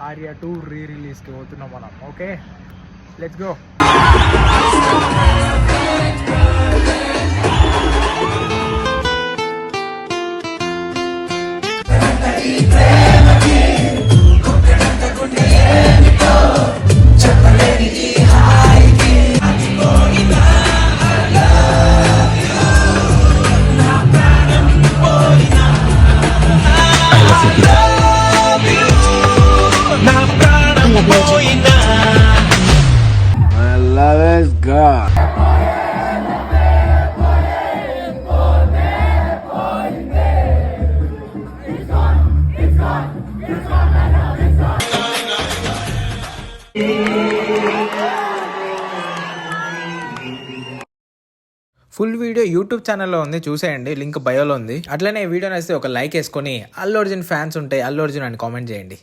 ఆర్యా 2 రిలీజ్కి పోతున్నాం మనం. Okay, let's go. My love is God. Full video YouTube ఛానల్లో ఉంది, చూసేయండి, లింక్ బయోలో ఉంది. అట్లనే ఈ వీడియో నచ్చితే ఒక లైక్ వేసుకొని అల్లు అర్జున్ ఫ్యాన్స్ ఉంటే అల్లు అర్జున్ అని కామెంట్ చేయండి.